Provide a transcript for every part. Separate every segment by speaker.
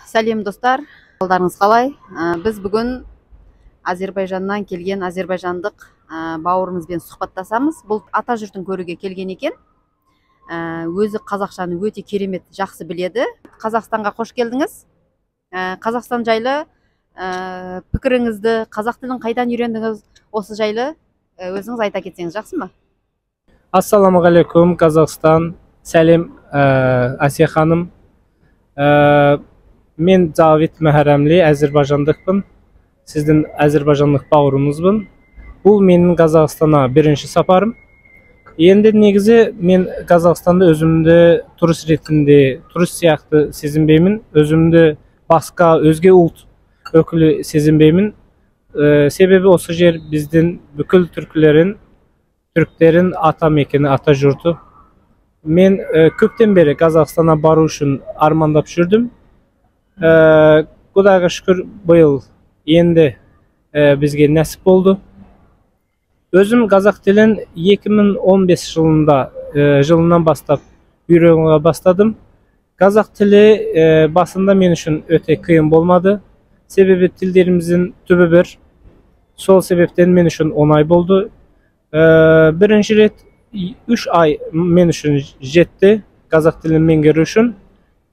Speaker 1: Сәлем достар, қалдарыңыз қалай? Біз бүгін Азербайжаннан келген азербайжандық бауырымызбен сұхбаттасамыз. Бұл ата жұртын көруге келген екен. Өзі қазақшаны өте керемет жақсы біледі. Қазақстанға қош келдіңіз. Қазақстан жайлы пікіріңізді, қазақ тілін қайдан үйрендіңіз, осы жайлы өзіңіз айта кетсеңіз жақсы ма?
Speaker 2: Ассаламағалейкум, Қазақстан. Сәлем, Асия ханым. Мен Завид Мәхәрәмли, Әзербайжандықпын. Сіздің Әзербайжандық бауырыңызбын. Бұл менің Қазақстана бірінші сапарым. Енді негізі мен Қазақстанды өзімді турист ретінде, турист сияқты сезінбеймін. Өзімді басқа өзге ұлт өкілі сезінбеймін. Себебі осы жер біздің бүкіл түріктерін ата мекені, ата жұрты. Мен көптен бері Қазақстана бару үшін армандап жүрдім. Құдайға шүкір, биыл енді бізге нәсіп болды. Өзім қазақ тілін 2015 жылынан бастап үйренуге бастадым. Қазақ тілі басында мен үшін өте қиын болмады. Себебі тілдеріміздің түбі бір. Сол себептен мен үшін оңай болды. Бірінші рет 3 ай мен үшін жетті қазақ тілін меңгеру үшін.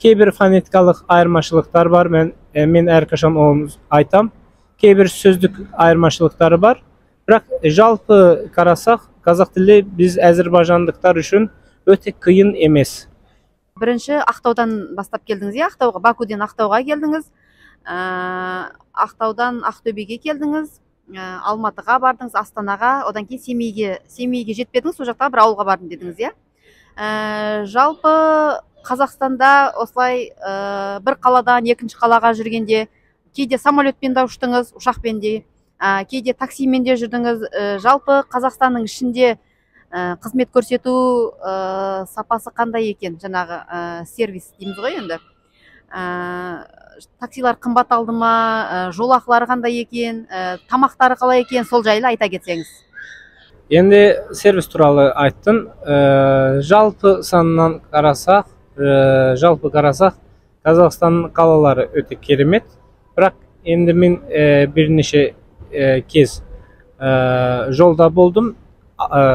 Speaker 2: Кейбір фонетикалық айырмашылықтар бар, мен әрқашан оны айтам. Кейбір сөздік айырмашылықтары бар. Бірақ жалпы қарасақ, қазақ тілі біз әзербайжандықтар үшін өте қиын емес.
Speaker 1: Бірінші Ақтаудан бастап келдіңіз, Ақтауға, Бакуден Ақтауға келдіңіз. Ақтаудан Ақтөбеге келдіңіз. Алматыға бардыңыз, Астанаға, одан кейін Семейге жетпедіңіз, сол жақта бір ауылға бардым дедіңіз, Жалпы Қазақстанда осылай бір қаладан екінші қалаға жүргенде кейде самолетпен де ұштыңыз, ұшақпен де, кейде таксимен де жүрдіңіз. Жалпы Қазақстанның ішінде қызмет көрсету сапасы қандай екен? Жаңағы сервис дейміз ғой енді. Таксилар қымбат алды ма, жолақылары қандай екен, тамақтары қалай екен, сол жайлы айта кетсеңіз.
Speaker 2: Енді сервис туралы айттым. Жалпы санынан қарасақ, Қазақстанның қалалары өте керемет. Бірақ енді мен бірнеше кез жолда болдым,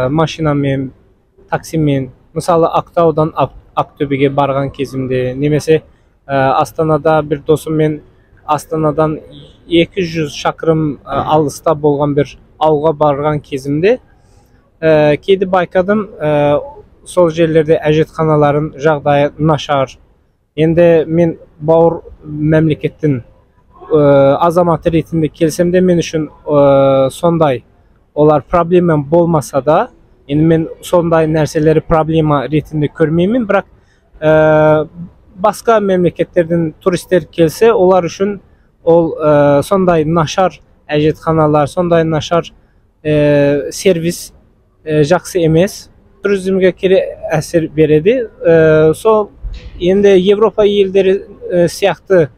Speaker 2: машинамен, таксимен. Мысалы, Ақтаудан Ақтөбеге барған кезімде, немесе Астанада бір досыммен Астанадан 200 шақырым алыста болған бір ауылға барған кезімде кейде байқадым, сол жерлерде әжетханаларын жағдайы нашар. Енді мен бауыр мемлекеттің азаматы ретінде келсем де, мен үшін сондай олар проблема болмаса да, енді мен сондай нәрселері проблема ретінде көрмеймін. Бірақ басқа мемлекеттердің туристер келсе, олар үшін ол сондай нашар әжетханалар, сондай нашар сервис жақсы емес. Туризмге кері әсер береді. Сол енді Европа елдері сияқты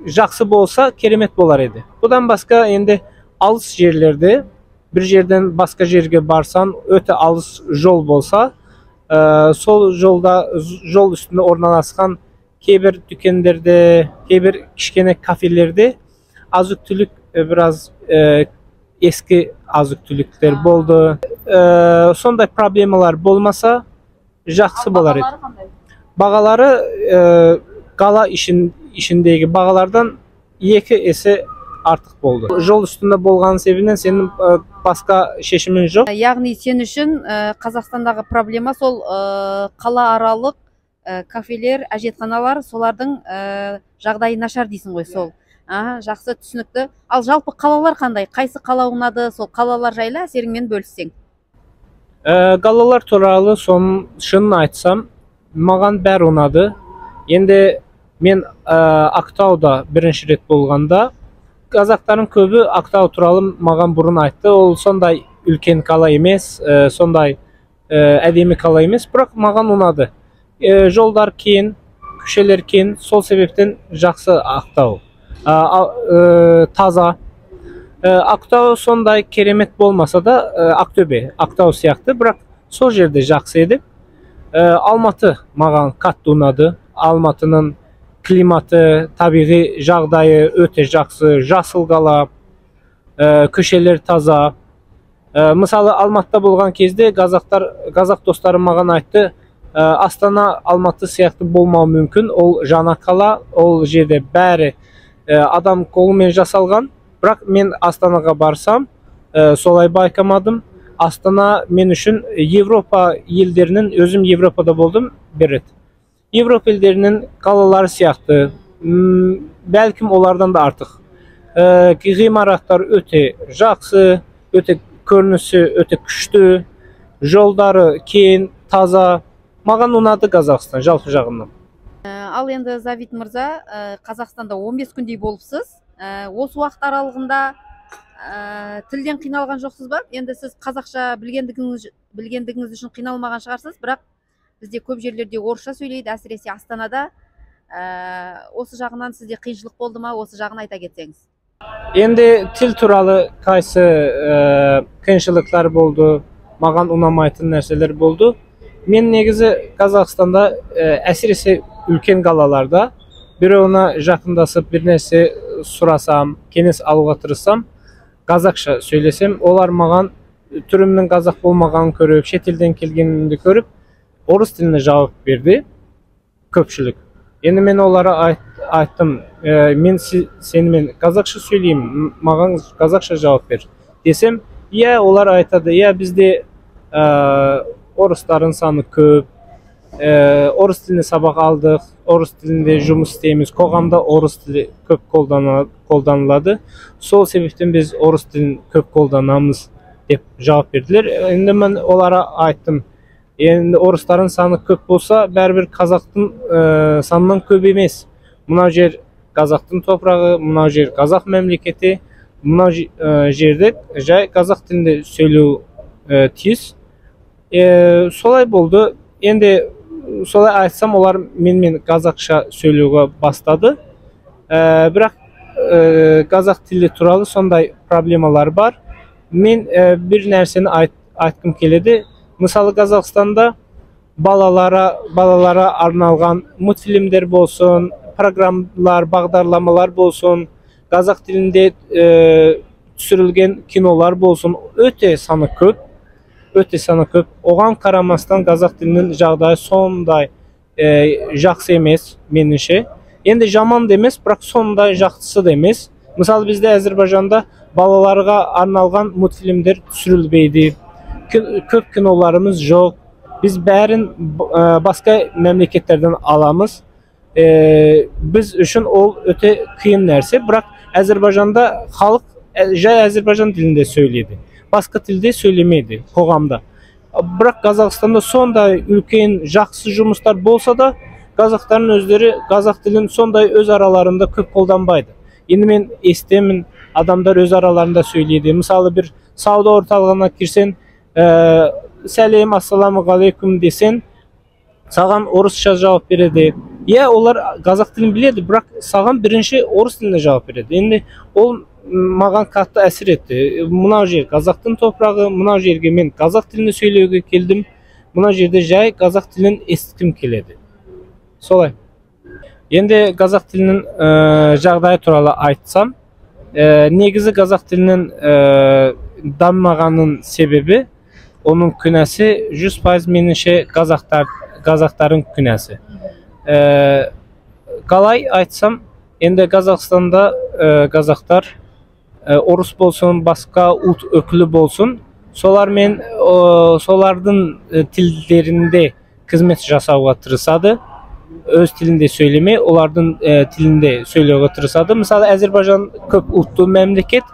Speaker 2: жақсы болса керемет болар еді. Бұдан басқа енді алыс жерлерде, бір жерден басқа жерге барсан, өте алыс жол болса, сол жол үстінде орналасқан кейбір дүкендерде, кейбір кішкене кафелерде азық-түлік біраз ескі азық-түліктер болды. Сондай проблемалар болмаса жақсы болар еді. Бағалары қала ішіндегі бағалардан 2 есе артық болды. Жол үстінде болған себебінен сенің басқа шешімін жоқ.
Speaker 1: Яғни сен үшін Қазақстандағы проблема сол қала аралық кафелер, әжетханалар, солардың жағдайы нашар дейсің ғой, сол. Жақсы, түсінікті. Ал жалпы қалалар қандай? Қайсы қала ұнады? Сол қалалар жайлы әсеріңмен бөліссең.
Speaker 2: Қалалар туралы шынын айтсам, маған бәрі ұнады. Енді мен Ақтауда бірінші рет болғанда, қазақтардың көбі Ақтау туралы маған бұрын айтты. Ол сондай үлкен қала емес, сондай әдемі қала емес, бірақ маған ұнады. Жолдар кең, көшелер кең, сол себептен жақсы Ақтау. Таза. Ақтау сондай керемет болмаса да, Ақтау сияқты, бірақ сол жерде жақсы еді. Алматы маған қатты ұнады. Almatının klimatı, tabii jağdayı öte жақсы, жасыл qala, köşeler taza. Мысалы Алматыда болған кезде қазақ достарым маған айтты, Астана Алматы сияқты болмауы мүмкін, ол жаңа қала, ол жерде бәрі адам қолымен жасалған. Бірақ мен Астанаға барсам, солай байқамадым. Астана мен үшін Европа елдерінің, өзім Европада болдым бір рет. Европа елдерінің қалалары сияқты, бәлкім олардан да артық. Ғимараттар өте жақсы, өте көрінісі өте күшті, жолдары кең, таза. Маған ұнады Қазақстан жалпы жағынан.
Speaker 1: Ал енді Завит мырза, Қазақстанда 15 күндей болыпсыз. Осы уақыт аралығында тілден қиналған жоқсыз ба? Енді сіз қазақша білгендігіңіз үшін қиналмаған шығарсыз, бірақ бізде көп жерлерде орысша сөйлейді, әсіресе Астанада. Осы жағынан сізде қиыншылық болды ма? Осы жағын айта кетсеңіз.
Speaker 2: Енді тіл туралы қайсы қиыншылықтар болды, маған ұнамайтын нәрселер болды. Мен негізі Қазақстанда әсіресе үлкен қалаларда біреуіне жақындасып бір нәрсе сұрасам, кеңес алуға тырыссам, қазақша сөйлесем, олар маған түрімнің қазақ болмағанын көріп, шетелден келгенімді көріп, орыс тіліне жауап берді көпшілік. Енді мен оларға айттым, мен сенімен қазақша сөйлеймін, маған қазақша жауап бер десем, олар айтады, бізде орыстардың саны көп, орыс тіліне сабақ алдық, орыс тілінде жұмыс істейміз, қоғамда орыс тілі көп қолданылады, сол себептен біз орыс тілін көп қолданамыз деп жауап берділер. Енді мен оларға айттым, енді орыстардың саны көп болса, бәрібір қазақтың санынан көп емес. Мынау жер қазақтың топырағы, мынау жер қазақ мемлекеті, мынау жерде жай қазақ тілінде сөйлеу тиіс. Солай болды. Енді солай айтсам, олар менімен қазақша сөйлеуге бастады. Бірақ қазақ тілі туралы сондай проблемалар бар. Мен бір нәрсені айтқым келеді. Мысалы Қазақстанда балалара арналған мультфильмдер болсын, программалар, бағдарламалар болсын, қазақ тілінде түсірілген кинолар болсын, өте саны көп. Оған қарамастан қазақ тілінің жағдайы сондай жақсы емес меніңше. Енді жаман демес, бірақ сондай жақсы демес. Мысалы бізде Әзербайжанда балаларға арналған мультфильмдер түсірілбейді. Көп киноларымыз жоқ. Біз бәрін басқа мемлекеттерден аламыз. Біз үшін ол өте қиын нәрсе, бірақ Әзербайжанда халық жай Әзербайжан тілінде сөйлейді. Басқа тілде сөйлемейді қоғамда. Бірақ Қазақстанда сондай үлкен жақсы жұмыстар болса да, қазақтардың өздері қазақ тілін сондай өз араларында көп қолданбайды. Енді мен естемін, адамдар өз араларында сөйлейді. Мысалы бір сауда орталығына кірсен, сәлем, ассаламу алейкум десен, саған орысша жауап береді. Олар қазақ тілін біледі, бірақ саған бірінші орыс тілінде жауап береді. Енді ол маған қатты әсер етті. Мынау жер қазақтың топырағы, мынау жерге мен қазақ тілінде сөйлеуге келдім. Мынау жерде жай қазақ тілін естігім келеді. Солай. Енді қазақ тілінің жағдайы туралы айтсам, негізі қазақ тілінің дамымағанның себебі, оның күнәсі 100% меніңше қазақтардың күнәсі. Қалай айтсам, енді Қазақстанда қазақтар орыс болсын, басқа ұлт өкілі болсын, солардың тілдерінде қызмет жасауға тырысады. Өз тілінде сөйлемей, олардың тілінде сөйлеуге тырысады. Мысалы, Әзербайжан көп ұлтты мемлекет.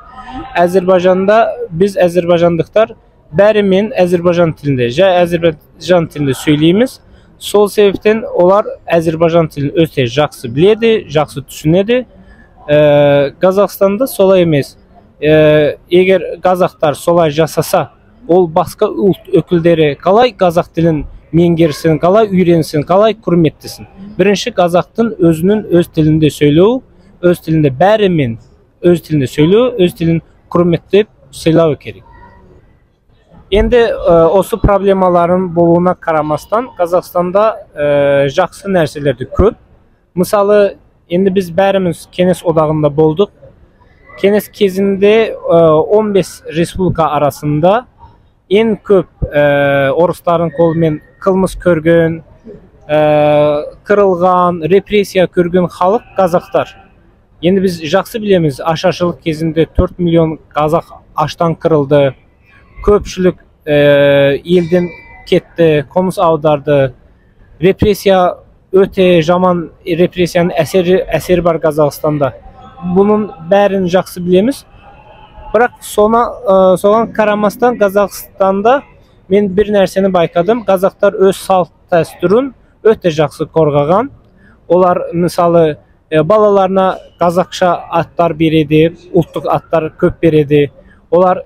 Speaker 2: Әзербайжанда біз әзербайжандықтар бәрімен Әзербайжан тілінде, жай Әзербайжан тілінде сөйлейміз. Сол себептен олар Әзербайжан тілін өте жақсы біледі, жақсы түсінеді. Қазақстанда солай емес. Егер қазақтар солай жасаса, ол басқа ұлт өкілдері қалай қазақ тілін меңгерсін, қалай үйренсін, қалай құрметтесін. Бірінші қазақтың өзінің өз тілінде сөйлеу, өз тілінде бәрімен өз тілінде сөйлеу, өз тілін құрметтеп сөйлеу керек. Endi osu problemaların boluna karamasdan Kazakhstanda жақсы нәрселерді көп. Мысалы, endi biz bərimiz Kenes odağında bolduk. Kenes kezinde 15 respublika arasında en көп orusların kolымен kılmız körgün, kırılgan, repressiya körgün халық Kazaklar. Endi biz жақсы bilemiz, aşaşılık kezinde 4 milyon Kazak açtan kırıldı. Köpçülük elden ketdi, konus avdardı. Repressiya öte jaman repressiyanın əseri var Kazakhstanda. Bunun bärini жақсы bilemiz. Bırak soğan karamasdan Kazakhstanda men bir närseni baykadım. Kazaklar öz salt dəsturun öte жақсы korgagan. Olar misalı balalarına Kazakça atlar beredi, ultluk atlar köp beredi. Olar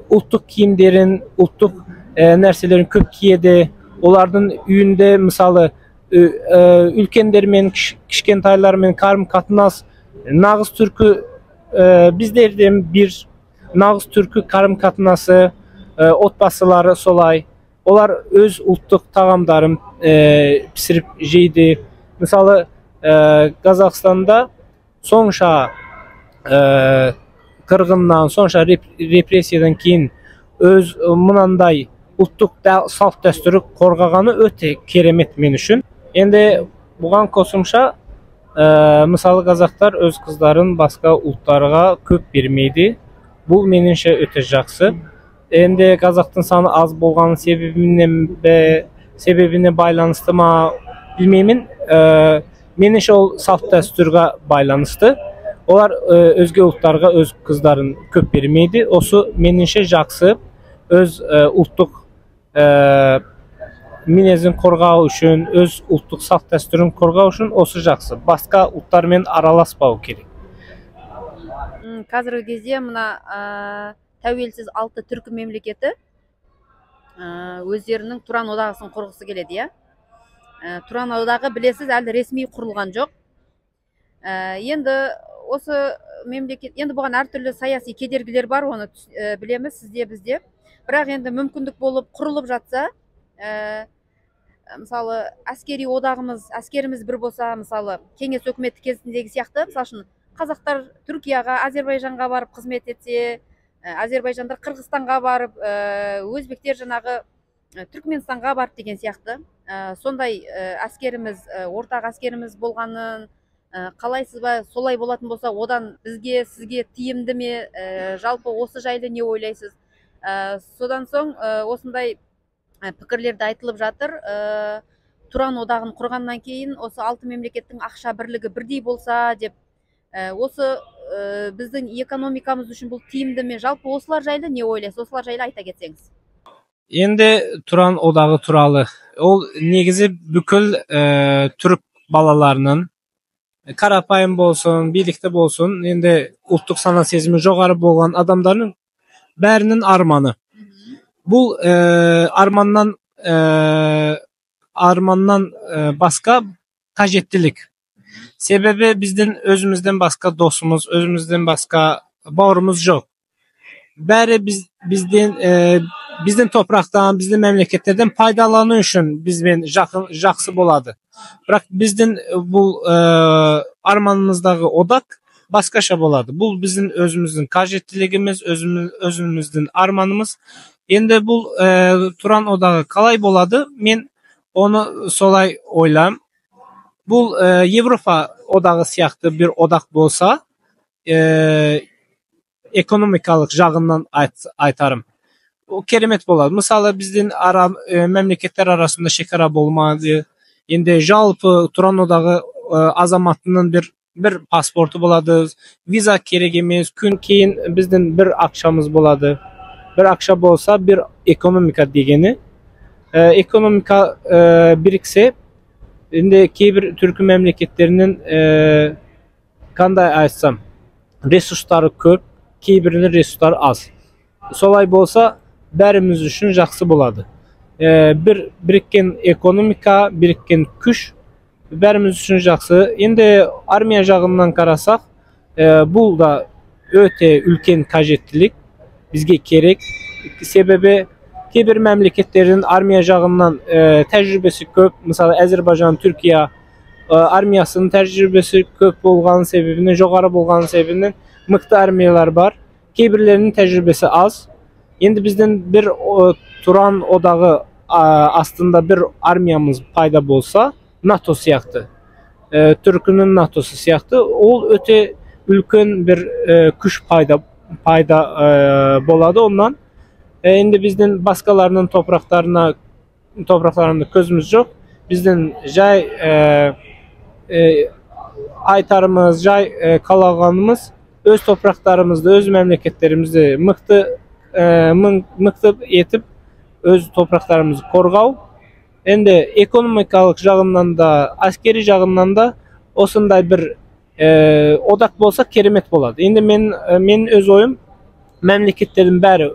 Speaker 2: ultluk kiyimlerin, ultluk närselerin köp kiyedi. Olardan üyünde misalı ülkenlerмен, kişkentaylarмен karım katnas nağız türkü bizlerden bir nağız türkü karım katnası otbasıları solay. Olar öz ultluk tağamdarın pişirip jeydi. Misalı Kazakhstanda soňşa kırgından, soňşa repressiyadan keyin öz mınanday ultluk salt dəsturi korgagany öte keremet men üçün. Endi bugan kosumşa misalı Kazaklar öz kızların başka ultlarga köp bermeydi. Bu menimçe öte жақсы. Endi Kazaktın sanı az bolganın sebebine baylanıştı mı bilmeyimin. Menimçe ol salt dəsturga baylanıştı. Olar özge ultlarga öz kızların köp bermeydi. Osu menimçe жақсы. Öz ultluk minezin korgağı üçün, öz ultluk salt dəsturun korgağı üçün osu жақсы. Başka ultlarмен aralaspağı керек.
Speaker 1: Қазіргі кезде мына тәуелсіз 6 түркі мемлекеті өздерінің Туран одағысын құрғысы келеді, иә. Туран одағы білесіз әлі ресми құрылған жоқ. Енді осы мемлекет, енді бұған әртүрлі саяси кедергілер бар, оны білеміз сізде бізде. Бірақ енді мүмкіндік болып құрылып жатса, мысалы әскери одағымыз, әскеріміз бір болса, мысалы кеңес өкіметі кезіндегі сияқты, мысалы үшін қазақтар Түркияға, Азербайжанға барып қызмет етсе, Азербайжандар Қырғызстанға барып, өзбектер жаңағы Түркменстанға барып деген сияқты. Сондай әскеріміз, ортақ әскеріміз болғанын қалайсыз ба? Солай болатын болса, одан бізге, сізге тиімді ме? Жалпы осы жайлы не ойлайсыз? Содан соң осындай пікірлерді айтылып жатыр. Туран одағын құрғаннан кейін осы 6 мемлекеттің ақша бірлігі бірдей болса деп, осы біздің экономикамыз үшін бұл тиімді ме? Жалпы осылар жайлы не ойлайсыз? Осылар жайлы айта кетсеңіз.
Speaker 2: Endi Turan odağı turalı. O negizi bükül Türk balalarının karapayım bolsun, birlikte bolsun, endi ultluk sana sezimi jogarı bolgan adamların bärinin armanı. Bu armandan başka kajettilik. Sebebi bizden özümüzden başka dostumuz, özümüzden başka bağrımız yok. Bäri bizden topraktan, bizden memleketlerden paydalanı üçün bizden жақсы boladı. Bırak bizden bu armanımızdağı odak başkaşa boladı. Bu bizim özümüzün kajettiligimiz, özümüzün armanımız. Endi bu Turan odağı kalay boladı. Men onu solay oylam. Bu Avrupa odağı siyahtı bir odak bolsa, ekonomikalık jağından aytarım. O keremet boladı. Mesela bizden memleketler arasında şekara bolmadı. Endi jalpı Turan odağı azamatının bir pasportu boladı. Viza kerek emes. Gün keyin bizden bir akşamız boladı. Bir akşam bolsa bir ekonomika degeni. Ekonomika birikse, endi keyber Türkü memleketlerinin kanday aytsam resursları köp, keyberinin resursları az. Solay bolsa bärimiz üçün жақсы boladı. Bir birikken ekonomika, birikken küç bärimiz üçün жақсы. Endi armiya jağından karasak, bu da öte ülken kajettilik bizge kerek. Sebebi кейбір məmləkətlərin armiya жағından təcrübəsi көп. Mesela Azərbaycan, Türkiyə armiyasının təcrübəsi көп bolğanın səbəbindən, жоғары bolğanın səbəbindən mıqtı armiyalar var. Кейбірlərinin təcrübəsi az. İndi bizdən bir Turan odağı aslında bir armiyamız payda bolsa, NATO siyahtı. Türkünün NATO'su siyahtı. O öte ülkün bir kuş payda boladı ondan. Indi bizden başkalarının topraklarında közümüz yok. Bizden jay aytarımız, jay kalağanımız öz topraklarımızda, öz memleketlerimizde mıktı yetip öz topraklarımızı korgav. Endi ekonomikалық жағынан да, askeri жағынан da osындай bir odak bolsa keremet болады. Endi men öz oyum memleketlerin bäri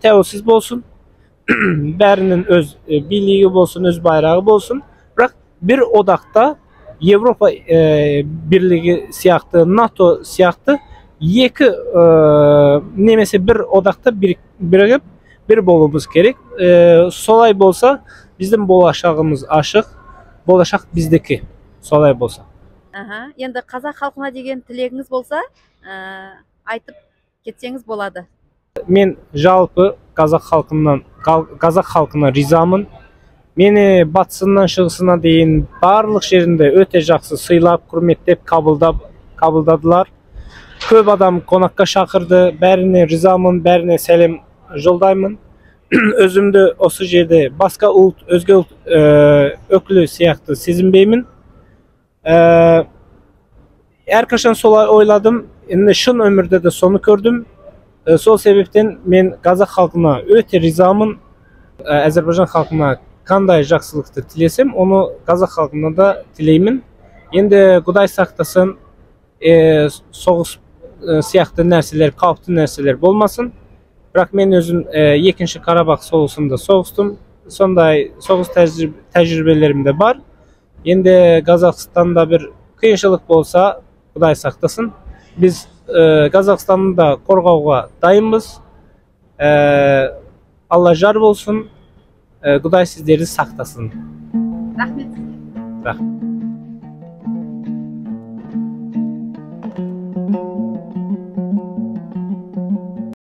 Speaker 2: tevsiz bolsun. Bärinin öz birliği bolsun, öz bayrağı bolsun. Birak bir odakta Avrupa Birliği siyahtı, NATO siyahtı iki nemesi bir odakta birigip bir bolumuz gerek. Solay bolsa bizim bolашağımız aşık, bolашақ bizdeki. Solay bolsa.
Speaker 1: Енді қазақ халқына деген тілегіңіз болса, айтып кетсеңіз болады.
Speaker 2: Men жалпы қазақ халқына ризамын. Meni batısından шығысына дейін барлық жерінде өте жақсы сыйлап, құрметтеп, қабылдаdılar. Көп адам қонаққа шақырды. Бәріне ризамын, бәріне сәлем жолдаймын. Özümde осы жерде басқа ұлт, өзге ұлт өкілі сияқты сезінбеймін. Әрқашан солай ойладым. Енді шын өмірде de соны көрдім. Сол себептен мен қазақ халқына өте ризамын. Azərbaycan халқына қандай жақсылықты тілесем, оны қазақ халқына да тілеймін. Енді Құдай сақтасын, соғыс сияқты нәрселер, қауіпті нәрселер болмасын. Бірақ мен өзім екінші Қарабақ соғысында соғыстым. Сондай соғыс тәжірибелерім де бар. Енді Қазақстанда бір қиыншылық болса, Құдай сақтасын. Biz Қазақстанды да қорғауға дайынбыз. Allah жар болсын. Құдай сіздерді сақтасын.
Speaker 1: Рахмет.
Speaker 2: Рахмет.